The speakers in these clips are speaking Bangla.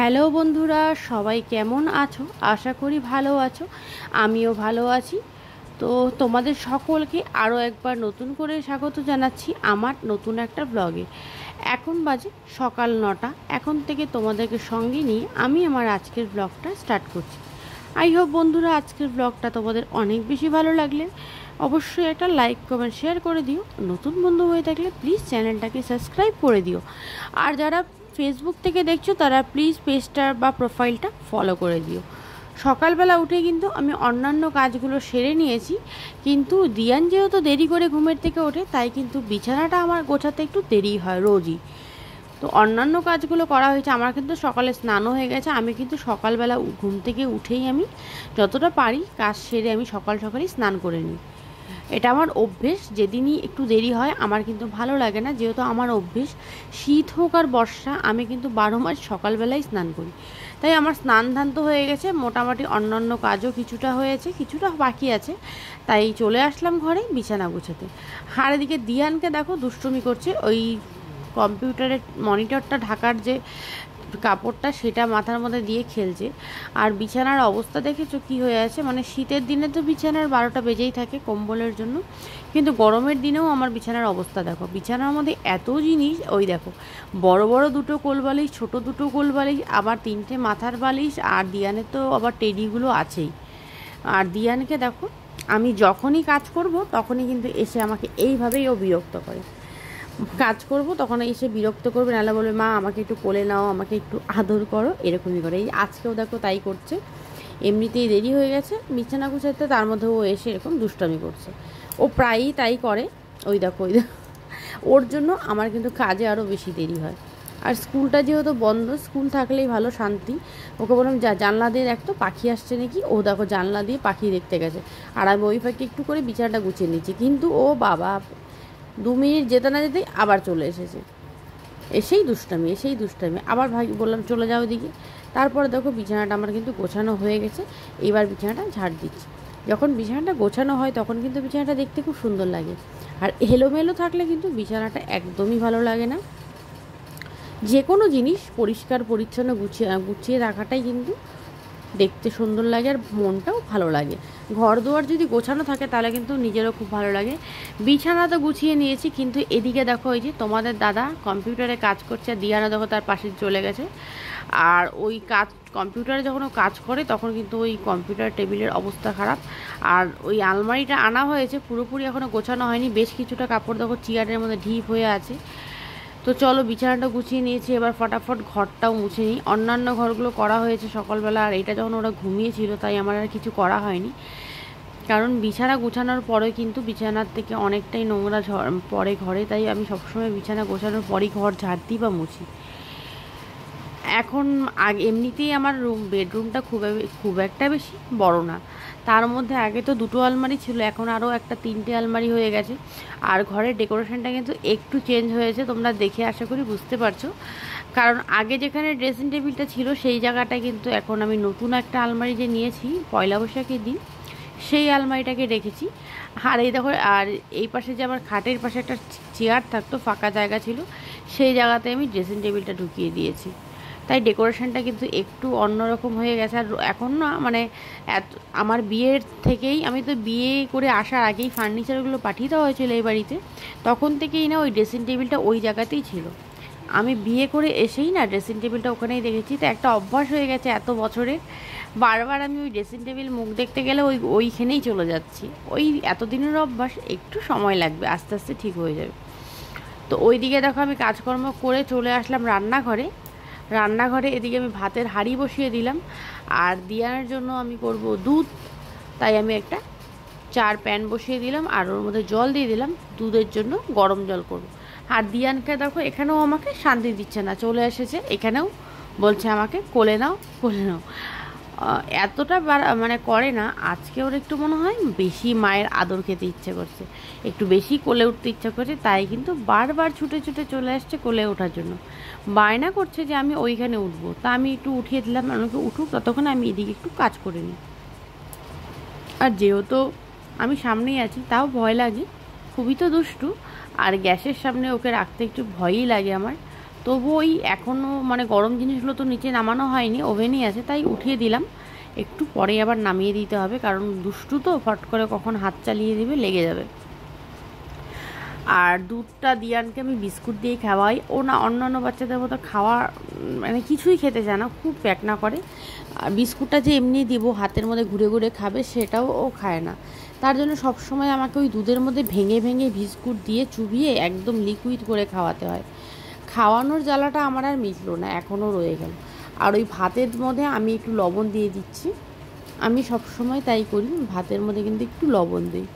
হ্যালো বন্ধুরা, সবাই কেমন আছো? আশা করি ভালো আছো। আমিও ভালো আছি। তো তোমাদের সকলকে আরও একবার নতুন করে স্বাগত জানাচ্ছি আমার নতুন একটা ব্লগে। এখন বাজে সকাল 9টা। এখন থেকে তোমাদেরকে সঙ্গে নিয়ে আমি আমার আজকের ব্লগটা স্টার্ট করছি। আই হোপ বন্ধুরা, আজকের ব্লগটা তোমাদের অনেক বেশি ভালো লাগলে অবশ্যই একটা লাইক কমেন্ট শেয়ার করে দিও। নতুন বন্ধু হয়ে থাকলে প্লিজ চ্যানেলটাকে সাবস্ক্রাইব করে দিও। আর যারা ফেসবুক থেকে দেখছো তারা প্লিজ পেজটা বা প্রোফাইলটা ফলো করে দিও। সকালবেলা উঠে কিন্তু আমি অন্যান্য কাজগুলো সেরে নিয়েছি, কিন্তু দিয়ান যেহেতু দেরি করে ঘুমের থেকে ওঠে তাই কিন্তু বিছানাটা আমার গোছাতে একটু দেরি হয় রোজই। তো অন্যান্য কাজগুলো করা হয়েছে, আমার কিন্তু সকালে স্নানও হয়ে গেছে। আমি কিন্তু সকালবেলা ঘুম থেকে উঠেই আমি যতটা পারি কাজ সেরে আমি সকালই স্নান করে নিই। এটা আমার অভ্যেস। যেদিনই একটু দেরি হয় আমার কিন্তু ভালো লাগে না, যেহেতু আমার অভ্যেস। শীত হোক আর বর্ষা, আমি কিন্তু 12 মাস সকালবেলায় স্নান করি। তাই আমার স্নান ধান তো হয়ে গেছে, মোটামুটি অন্যান্য কাজও কিছুটা হয়েছে, কিছুটা বাকি আছে। তাই চলে আসলাম ঘরে বিছানা গোছাতে। আর এদিকে দিয়ানকে দেখো দুষ্টুমি করছে, ওই কম্পিউটারের মনিটরটা ঢাকার যে কাপড়টা সেটা মাথার মধ্যে দিয়ে খেলছে। আর বিছানার অবস্থা দেখেছো কি হয়ে আছে, মানে শীতের দিনে তো বিছানার 12টা বেজেই থাকে কম্বলের জন্য, কিন্তু গরমের দিনেও আমার বিছানার অবস্থা দেখো। বিছানার মধ্যে এত জিনিস, ওই দেখো বড় বড় দুটো কোল বালিশ, ছোটো দুটো কোল বালিশ, আবার 3টে মাথার বালিশ, আর দিয়ানের তো আবার টেডিগুলো আছেই। আর দিয়ানকে দেখো, আমি যখনই কাজ করব তখনই কিন্তু এসে আমাকে এইভাবেই ও বিরক্ত করে। কাজ করব তখন এসে বিরক্ত করবে, নাহলে বলবে মা আমাকে একটু কোলে নাও, আমাকে একটু আদর করো, এরকমই করে। এই আজকেও দেখো তাই করছে। এমনিতেই দেরি হয়ে গেছে বিছানা গুছাতে, তার মধ্যে ও এসে এরকম দুষ্টামি করছে। ও প্রায়ই তাই করে। ওই দেখো ওর জন্য আমার কিন্তু কাজে আরও বেশি দেরি হয়। আর স্কুলটা যেহেতু বন্ধ, স্কুল থাকলেই ভালো শান্তি। ওকে বললাম যা জানলা দিয়ে দেখ তো পাখি আসছে নাকি। ও দেখো জানলা দিয়ে পাখি দেখতে গেছে, আর আমি ওই ফাঁকে একটু করে বিছানাটা গুছিয়ে নিচ্ছি। কিন্তু ও বাবা 2 মিনিট যেতে না যেতেই আবার চলে এসেছে। এসেই দুষ্টামি। আবার ভাই বললাম চলে যাও এদিকে। তারপরে দেখো বিছানাটা আমার কিন্তু গোছানো হয়ে গেছে। এবার বিছানাটা ঝাড় দিচ্ছি। যখন বিছানাটা গোছানো হয় তখন কিন্তু বিছানাটা দেখতে খুব সুন্দর লাগে। আর এলোমেলো থাকলে কিন্তু বিছানাটা একদমই ভালো লাগে না। যে কোনো জিনিস পরিষ্কার পরিচ্ছন্ন গুছিয়ে রাখাটাই কিন্তু দেখতে সুন্দর লাগে, আর মনটাও ভালো লাগে। ঘর দুয়ার যদি গোছানো থাকে তাহলে কিন্তু নিজেরও খুব ভালো লাগে। বিছানা তো গুছিয়ে নিয়েছি, কিন্তু এদিকে দেখো ওই যে তোমাদের দাদা কম্পিউটারে কাজ করছে, আর দিয়ানা দেখো তার পাশে চলে গেছে। আর ওই কাজ কম্পিউটারে যখন ও কাজ করে তখন কিন্তু ওই কম্পিউটার টেবিলের অবস্থা খারাপ। আর ওই আলমারিটা আনা হয়েছে, পুরোপুরি এখনও গোছানো হয়নি। বেশ কিছুটা কাপড় দেখো চেয়ারের মধ্যে ঢিপ হয়ে আছে। তো চলো বিছানাটা গুছিয়ে নিয়েছি, এবার ফটাফট ঘরটাও মুছে নিই। অন্যান্য ঘরগুলো করা হয়েছে সকালবেলা, আর এটা যখন ওরা ঘুমিয়েছিল তাই আমার আর কিছু করা হয়নি। কারণ বিছানা গুছানোর পরে কিন্তু বিছানার থেকে অনেকটাই নোংরা পড়ে ঘরে, তাই আমি সবসময় বিছানা গোছানোর পরই ঘর ঝাড় দিই বা মুছি। এখন এমনিতেই আমার বেডরুমটা খুব একটা বেশি বড় না। তার মধ্যে আগে তো 2টো আলমারি ছিল, এখন আরও একটা 3টে আলমারি হয়ে গেছে। আর ঘরের ডেকোরেশনটা কিন্তু একটু চেঞ্জ হয়েছে, তোমরা দেখে আশা করি বুঝতে পারছো। কারণ আগে যেখানে ড্রেসিং টেবিলটা ছিল সেই জায়গাটা কিন্তু এখন আমি নতুন একটা আলমারি যে নিয়েছি পয়লা বৈশাখের দিন, সেই আলমারিটাকে রেখেছি। আর এই দেখো, আর এই পাশে যে আমার খাটের পাশে একটা চেয়ার থাকতো, ফাঁকা জায়গা ছিল, সেই জায়গাতে আমি ড্রেসিং টেবিলটা ঢুকিয়ে দিয়েছি। তাই ডেকোরেশনটা কিন্তু একটু অন্যরকম হয়ে গেছে। আর এখন না মানে আমার বিয়ের থেকেই, আমি তো বিয়ে করে আসার আগেই ফার্নিচারগুলো পাঠিয়ে দেওয়া হয়েছিল এই বাড়িতে, তখন থেকেই না ওই ড্রেসিং টেবিলটা ওই জায়গাতেই ছিল। আমি বিয়ে করে এসেই না ড্রেসিং টেবিলটা ওখানেই দেখেছি। তো একটা অভ্যাস হয়ে গেছে এত বছরের, বারবার আমি ওই ড্রেসিং টেবিল মুখ দেখতে গেলে ওইখানেই চলে যাচ্ছি। ওই এতদিনের অভ্যাস, একটু সময় লাগবে, আস্তে আস্তে ঠিক হয়ে যাবে। তো ওই দিকে দেখো আমি কাজকর্ম করে চলে আসলাম রান্নাঘরে। এদিকে আমি ভাতের হাঁড়ি বসিয়ে দিলাম, আর দিয়ানের জন্য আমি করব দুধ। তাই আমি একটা চার প্যান বসিয়ে দিলাম, আর ওর মধ্যে জল দিয়ে দিলাম, দুধের জন্য গরম জল করব। আর দিয়ানকে দেখো এখানেও আমাকে শান্তি দিচ্ছে না, চলে এসেছে এখানেও, বলছে আমাকে কোলে নাও। এতটা মানে করে না। আজকে ওর একটু মনে হয় বেশি মায়ের আদর খেতে ইচ্ছে করছে, একটু বেশি কোলে উঠতে ইচ্ছা করছে, তাই কিন্তু বারবার ছুটে চলে আসছে কোলে ওঠার জন্য। বায়না করছে যে আমি ওইখানে উঠবো, তা আমি একটু উঠিয়ে দিলাম, আমাকে উঠুক, ততক্ষণ আমি এদিকে একটু কাজ করে নিই। আর যেহেতু আমি সামনেই আছি তাও ভয় লাগে, খুবই তো দুষ্টু। আর গ্যাসের সামনে ওকে রাখতে একটু ভয়ই লাগে আমার। তবু ওই এখনও মানে গরম জিনিসগুলো তো নিচে নামানো হয়নি, ওভেনই আছে, তাই উঠিয়ে দিলাম। একটু পরে আবার নামিয়ে দিতে হবে, কারণ দুষ্টু তো ফট করে কখন হাত চালিয়ে দেবে, লেগে যাবে। আর দুধটা দিয়ানকে আমি বিস্কুট দিয়ে খাওয়াই, ও না অন্যান্য বাচ্চাদের মতো খাওয়া মানে কিছুই খেতে চায় না, খুব প্যাকনা করে। আর বিস্কুটটা যে এমনি দিব হাতের মধ্যে ঘুরে ঘুরে খাবে, সেটাও ও খায় না। তার জন্য সবসময় আমাকে ওই দুধের মধ্যে ভেঙে ভেঙে বিস্কুট দিয়ে চুবিয়ে একদম লিকুইড করে খাওয়াতে হয়। খাওয়ানোর জ্বালাটা আমার আর মিটলো না, এখনও রয়ে গেল। আর ওই ভাতের মধ্যে আমি একটু লবণ দিয়ে দিচ্ছি, আমি সবসময় তাই করি, ভাতের মধ্যে কিন্তু একটু লবণ দিই,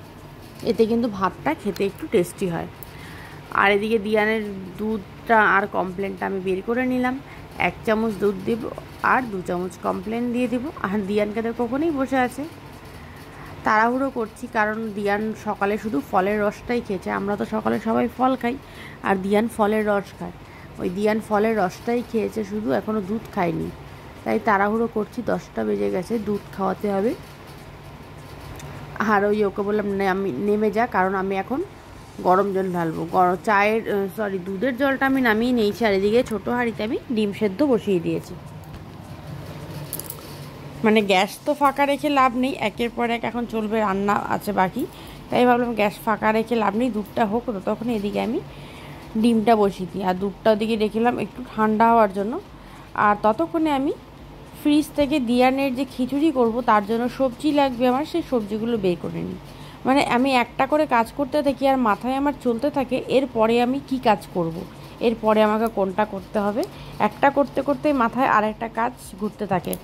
এতে কিন্তু ভাতটা খেতে একটু টেস্টি হয়। আর এদিকে দিয়ানের দুধটা আর কমপ্লেনটা আমি বের করে নিলাম। 1 চামচ দুধ দেব আর 2 চামচ কমপ্লেন দিয়ে দেবো। আর দিয়ানকে তো কখনোই বসে আছে, তাড়াহুড়ো করছি, কারণ দিয়ান সকালে শুধু ফলের রসটাই খেয়েছে। আমরা তো সকালে সবাই ফল খাই, আর দিয়ান ফলের রস খায়। ওই দিয়ান ফলের রসটাই খেয়েছে শুধু, এখনও দুধ খায়নি। তাই তাড়াহুড়ো করছি, 10টা বেজে গেছে, দুধ খাওয়াতে হবে। আর ওই ওকে বললাম আমি নেমে যা, কারণ আমি এখন গরম জল ঢালবো। দুধের জলটা আমি নামিয়ে নিয়েছি। আর এদিকে ছোটো হাঁড়িতে আমি ডিম সেদ্ধ বসিয়ে দিয়েছি। মানে গ্যাস তো ফাঁকা রেখে লাভ নেই, একের পর এক এখন চলবে, রান্না আছে বাকি, তাই ভাবলাম গ্যাস ফাঁকা রেখে লাভ নেই, দুধটা হোক। তখন এদিকে আমি ডিমটা বসিয়ে দিই, আর দুধটা ওদিকে রেখেলাম একটু ঠান্ডা হওয়ার জন্য। আর ততক্ষণে আমি ফ্রিজ থেকে দিয়ানের যে খিচুড়ি করব তার জন্য সবজি লাগবে আমার, সেই সবজিগুলো বের করে নিই। মানে আমি একটা করে কাজ করতে থাকি আর মাথায় আমার চলতে থাকে এরপরে আমি কি কাজ করব, এরপরে আমাকে কোনটা করতে হবে, একটা করতে করতে মাথায় আরেকটা কাজ ঘুরতে থাকে।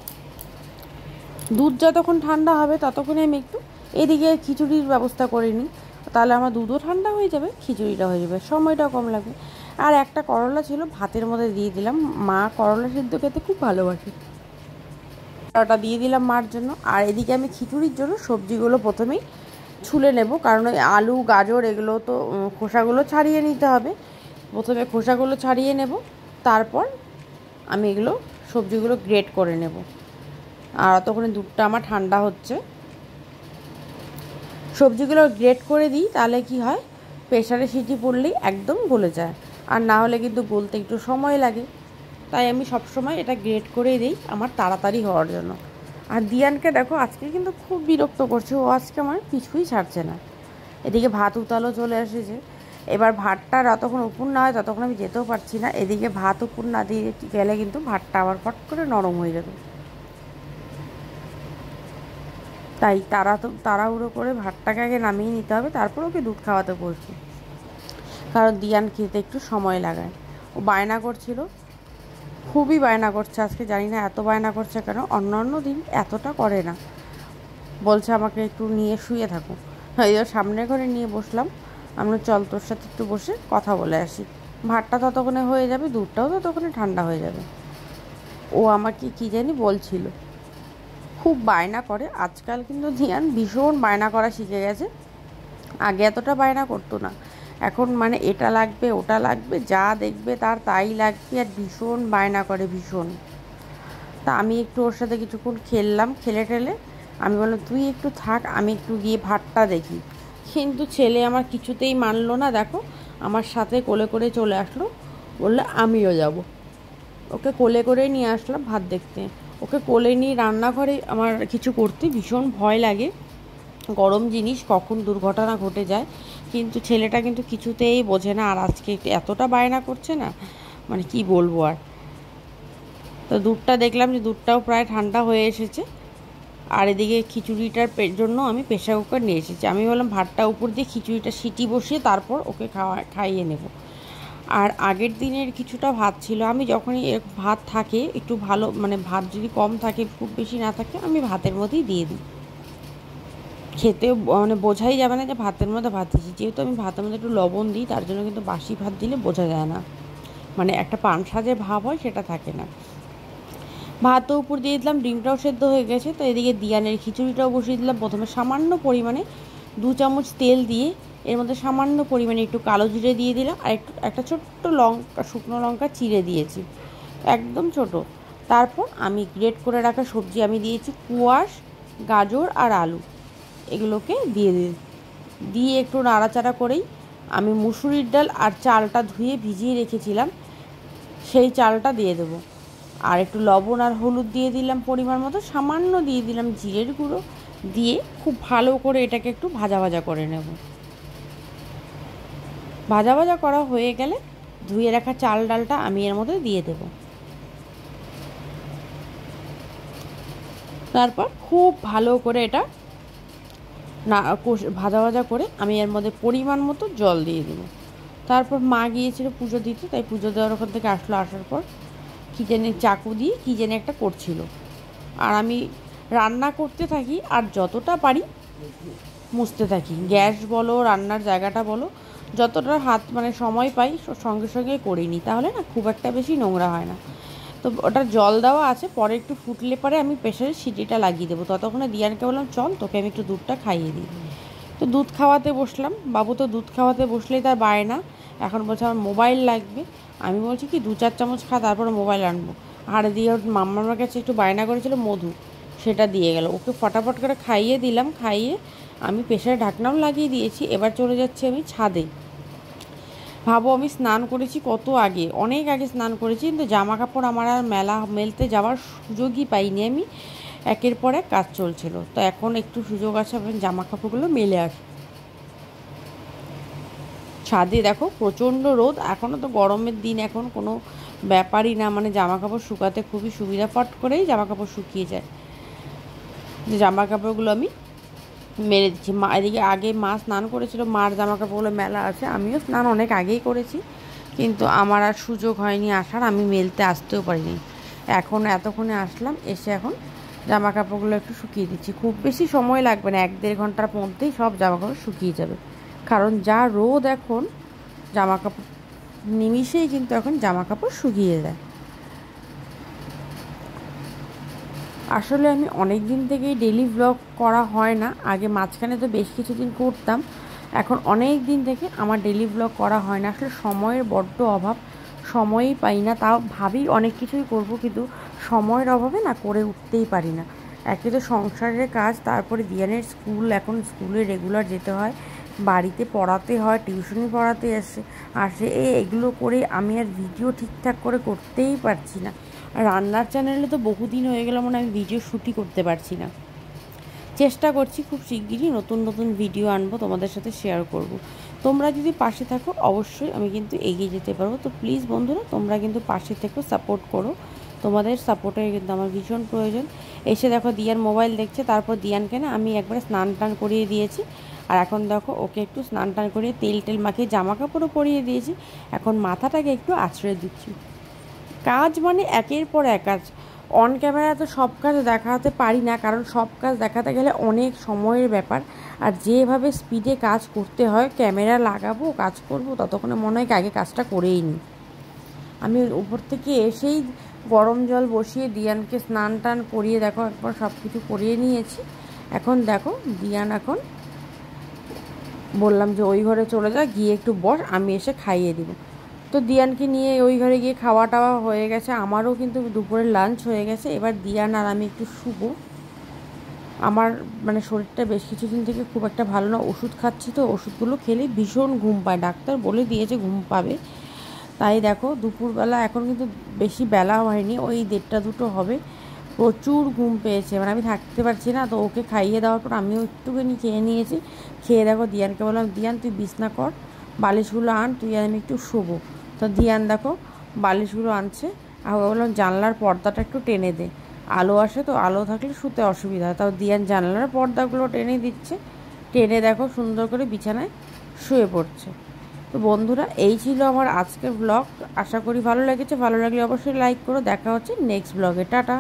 দুধ যতক্ষণ ঠান্ডা হবে ততক্ষণে আমি একটু এদিকে খিচুড়ির ব্যবস্থা করে নিই, তাহলে আমার দুধও ঠান্ডা হয়ে যাবে, খিচুড়িটা হয়ে যাবে, সময়টাও কম লাগবে। আর একটা করলা ছিল, ভাতের মধ্যে দিয়ে দিলাম, মা করলা সিদ্ধ খেতে খুব ভালোবাসে, ওটা দিয়ে দিলাম মার জন্য। আর এদিকে আমি খিচুড়ির জন্য সবজিগুলো প্রথমেই ছুলে নেব, কারণ ওই আলু গাজর এগুলো তো খোসাগুলো ছাড়িয়ে নিতে হবে। প্রথমে খোসাগুলো ছাড়িয়ে নেব, তারপর আমি এগুলো সবজিগুলো গ্রেট করে নেব। আর ততক্ষণে দুধটা আমার ঠান্ডা হচ্ছে, সবজিগুলো গ্রেট করে দিই, তাহলে কি হয় প্রেশারে সিটি পড়লেই একদম গলে যায়, আর না হলে কিন্তু গলতে একটু সময় লাগে। তাই আমি সবসময় এটা গ্রেট করেই দিই আমার তাড়াতাড়ি হওয়ার জন্য। আর দিয়ানকে দেখো আজকে কিন্তু খুব বিরক্ত করছে, ও আজকে আমার কিছুই ছাড়ছে না। এদিকে ভাত উতালও চলে এসেছে, এবার ভাতটা যতক্ষণ উপর না হয় ততক্ষণ আমি যেতেও পারছি না। এদিকে ভাত উপর না দিয়ে গেলে কিন্তু ভাতটা আবার ফট করে নরম হয়ে যাবে, তাই তাড়াহুড়ো করে ভাতটাকে আগে নামিয়ে নিতে হবে, তারপর ওকে দুধ খাওয়াতে বসবো। কারণ দিয়ান খেতে একটু সময় লাগায়। ও বায়না করছিল, খুবই বায়না করছে আজকে, জানি না এত বায়না করছে কেন, অন্য দিন এতটা করে না। বলছে আমাকে একটু নিয়ে শুয়ে থাকো, এই সামনের ঘরে নিয়ে বসলাম, আমরা চল তোর সাথে একটু বসে কথা বলে আসি। ভাতটা ততক্ষণে হয়ে যাবে, দুধটাও ততক্ষণে ঠান্ডা হয়ে যাবে। ও আমাকে কী জানি বলছিল, খুব বায়না করে আজকাল, কিন্তু দিয়ান ভীষণ বায়না করা শিখে গেছে। আগে এতটা বায়না করতো না, এখন মানে এটা লাগবে ওটা লাগবে, যা দেখবে তার তাই লাগবে, আর ভীষণ বায়না করে ভীষণ। তা আমি একটু ওর সাথে কিছুক্ষণ খেললাম, খেলে টেলে আমি বললাম তুই একটু থাক, আমি একটু গিয়ে ভাতটা দেখি। কিন্তু ছেলে আমার কিছুতেই মানলো না, দেখো আমার সাথে কোলে করে চলে আসলো, বললো আমিও যাব। ওকে কোলে করে নিয়ে আসলাম ভাত দেখতে। ওকে কোলে নিয়ে রান্নাঘরে আমার কিছু করতে ভীষণ ভয় লাগে, গরম জিনিস কখন দুর্ঘটনা ঘটে যায়, কিন্তু ছেলেটা কিন্তু কিছুতেই বোঝে না। আর আজকে এতটা বায়না করছে না, মানে কি বলবো আর। তো দুধটা দেখলাম যে দুধটাও প্রায় ঠান্ডা হয়ে এসেছে। আর এদিকে খিচুড়িটার জন্য আমি প্রেশার কুকার নিয়ে এসেছি। আমি বললাম ভাতটা উপর দিয়ে খিচুড়িটা সিটি বসিয়ে তারপর ওকে খাইয়ে নেব। আর আগের দিনের কিছুটা ভাত ছিল, আমি যখনই ভাত থাকে একটু ভালো, মানে ভাত যদি কম থাকে খুব বেশি না থাকে, আমি ভাতের মধ্যেই দিয়ে দিই, খেতেও মানে বোঝাই যাবে না যে ভাতের মধ্যে ভাত দিয়েছি। যেহেতু আমি ভাতের মধ্যে একটু লবণ দিই, তার জন্য কিন্তু বাসি ভাত দিলে বোঝা যায় না, মানে একটা পান সাজের ভাব হয়, সেটা থাকে না। ভাতও উপর দিয়ে দিলাম, ডিমটাও সেদ্ধ হয়ে গেছে। তো এদিকে দিয়ানের খিচুড়িটাও বসিয়ে দিলাম। প্রথমে সামান্য পরিমাণে 2 চামচ তেল দিয়ে এর মধ্যে সামান্য পরিমাণে একটু কালো জিরে দিয়ে দিলাম, আর একটা ছোট্ট লঙ্কা, শুকনো লঙ্কা চিড়ে দিয়েছি, একদম ছোট। তারপর আমি গ্রেট করে রাখা সবজি আমি দিয়েছি, কুয়াশ, গাজর আর আলু, এগুলোকে দিয়ে একটু নাড়াচাড়া করেই আমি মুসুরির ডাল আর চালটা ধুয়ে ভিজিয়ে রেখেছিলাম সেই চালটা দিয়ে দেবো। আর একটু লবণ আর হলুদ দিয়ে দিলাম পরিমাণ মতো, সামান্য দিয়ে দিলাম জিরের গুঁড়ো, দিয়ে খুব ভালো করে এটাকে একটু ভাজা ভাজা করে নেব। ভাজা ভাজা করা হয়ে গেলে ধুয়ে রাখা চাল ডালটা আমি এর মধ্যে দিয়ে দেব। তারপর খুব ভালো করে এটা না ভাজা ভাজা করে আমি এর মধ্যে পরিমাণ মতো জল দিয়ে দেবো। তারপর মা গিয়েছিল পুজো দিতে, তাই পুজো দেওয়ার ওখান থেকে আসার পর কী জানি চাকু দিয়ে কী জানি একটা করছিল, আর আমি রান্না করতে থাকি আর যতটা পারি মুছতে থাকি। গ্যাস বলো, রান্নার জায়গাটা বলো, যতটা হাত মানে সময় পাই সঙ্গে সঙ্গে করে নিই, তাহলে না খুব একটা বেশি নোংরা হয় না। তো ওটা জল দেওয়া আছে, পরে একটু ফুটলে পরে আমি প্রেশারের সিটিটা লাগিয়ে দেবো। ততক্ষণে দিয়ানকে বললাম চল তোকে আমি একটু দুধটা খাইয়ে দিই। তো দুধ খাওয়াতে বসলাম। বাবু তো দুধ খাওয়াতে বসলেই তার বায়না, এখন বলছে আমার মোবাইল লাগবে। আমি বলছি কি 2-4 চামচ খা, তারপরে মোবাইল আনবো। আর দিয়ে ওর মাম্মার কাছে একটু বায়না করেছিল মধু, সেটা দিয়ে গেল। ওকে ফটাফট করে খাইয়ে দিলাম। খাইয়ে আমি প্রেশারে ঢাকনাও লাগিয়ে দিয়েছি। এবার চলে যাচ্ছি আমি ছাদে। ভাবো আমি স্নান করেছি কত আগে, অনেক আগে স্নান করেছি, কিন্তু জামা কাপড় আমার আর মেলতে যাওয়ার সুযোগই পাইনি আমি। একের পর এক কাজ চলছিল, তো এখন একটু সুযোগ আছে আমি জামা কাপড়গুলো মেলে আসি। ছাদে দেখো প্রচণ্ড রোদ, এখনও তো গরমের দিন, এখন কোনো ব্যাপারই না, মানে জামা কাপড় শুকাতে খুবই সুবিধা, ফট করেই জামা কাপড় শুকিয়ে যায়। জামা কাপড়গুলো আমি মেলে দিচ্ছি। মা এদিকে আগে মা স্নান করেছিল, মার জামা কাপড়গুলো মেলা আছে। আমিও স্নান অনেক আগেই করেছি, কিন্তু আমার আর সুযোগ হয়নি আসার, আমি মেলতে আসতেও পারিনি। এখন এতক্ষণে আসলাম, এসে এখন জামা কাপড়গুলো একটু শুকিয়ে দিচ্ছি। খুব বেশি সময় লাগবে না, 1-1.5 ঘন্টার মধ্যেই সব জামা কাপড় শুকিয়ে যাবে, কারণ যা রোদ এখন, জামা কাপড় নিমিষেই কিন্তু এখন জামা কাপড় শুকিয়ে যায়। আসলে আমি অনেক দিন থেকেই ডেলি ব্লগ করা হয় না, আগে মাঝখানে তো বেশ কিছুদিন করতাম, এখন অনেক দিন থেকে আমার ডেলি ব্লগ করা হয় না। আসলে সময়ের বড্ড অভাব, সময়ই পাই না। তাও ভাবি অনেক কিছুই করব, কিন্তু সময়ের অভাবে না করে উঠতেই পারি না। একে তো সংসারের কাজ, তারপরে দিয়ানের স্কুল, এখন স্কুলে রেগুলার যেতে হয়, বাড়িতে পড়াতে হয়, টিউশনি পড়াতে আসে এগুলো করে আমি আর ভিডিও ঠিকঠাক করে করতেই পারছি না। রান্নার চ্যানেলে তো বহুদিন হয়ে গেল মানে আমি ভিডিও শ্যুটই করতে পারছি না। চেষ্টা করছি খুব শিগগিরই নতুন নতুন ভিডিও আনবো, তোমাদের সাথে শেয়ার করব। তোমরা যদি পাশে থাকো অবশ্যই আমি কিন্তু এগিয়ে যেতে পারবো। তো প্লিজ বন্ধুরা তোমরা কিন্তু পাশে থেকো, সাপোর্ট করো, তোমাদের সাপোর্টের কিন্তু আমার ভীষণ প্রয়োজন। এসে দেখো দিয়ান মোবাইল দেখছে, তারপর দিয়ানকে না আমি একবারে স্নান টান করিয়ে দিয়েছি। আর এখন দেখো ওকে একটু স্নান টান করিয়ে তেল মাখিয়ে জামা কাপড়ও পরিয়ে দিয়েছি, এখন মাথাটাকে একটু আছড়ে দিচ্ছি। কাজ মানে একের পর এক কাজ। অন ক্যামেরা তো সব কাজ দেখাতে পারি না, কারণ সব কাজ দেখাতে গেলে অনেক সময়ের ব্যাপার, আর যেভাবে স্পিডে কাজ করতে হয়, ক্যামেরা লাগাবো কাজ করব, ততক্ষণে মনে হয় আগে কাজটা করেই নিই। আমি উপর থেকে এসেই গরম জল বসিয়ে দিয়ানকে স্নান টান করিয়ে দেখো একবার সব কিছু করিয়ে নিয়েছি। এখন দেখো দিয়ান, এখন বললাম যে ওই ঘরে চলে যা, গিয়ে একটু বস, আমি এসে খাইয়ে দিব। তো দিয়ানকে নিয়ে ওই ঘরে গিয়ে খাওয়া টাওয়া হয়ে গেছে, আমারও কিন্তু দুপুরের লাঞ্চ হয়ে গেছে। এবার দিয়ান আর আমি একটু শুবো। আমার মানে শরীরটা বেশ কিছুদিন থেকে খুব একটা ভালো না, ওষুধ খাচ্ছি, তো ওষুধগুলো খেলে ভীষণ ঘুম পায়, ডাক্তার বলে দিয়েছে ঘুম পাবে। তাই দেখো দুপুরবেলা, এখন কিন্তু বেশি বেলা হয়নি, ওই 1:30-2 হবে, প্রচুর ঘুম পেয়েছে, মানে আমি থাকতে পারছি না। তো ওকে খাইয়ে দেওয়ার পর আমিও একটুখানি খেয়ে নিয়েছি। খেয়ে দেখো দিয়ানকে বললাম দিয়ান তুই বিছনা কর, বালিশগুলো আন, তুই আর আমি একটু শোবো। তো দিয়ান দেখো বালিশগুলো আনছে, আর বললাম জানলার পর্দাটা একটু টেনে দে, আলো আসে তো, আলো থাকলে শুতে অসুবিধা হয়। তাও দিয়ান জানলার পর্দাগুলো টেনে দিচ্ছে, টেনে দেখো সুন্দর করে বিছানায় শুয়ে পড়ছে। তো বন্ধুরা এই ছিল আমার আজকের ব্লগ, আশা করি ভালো লেগেছে। ভালো লাগলে অবশ্যই লাইক করো। দেখা হচ্ছে নেক্সট ব্লগে, টাটা।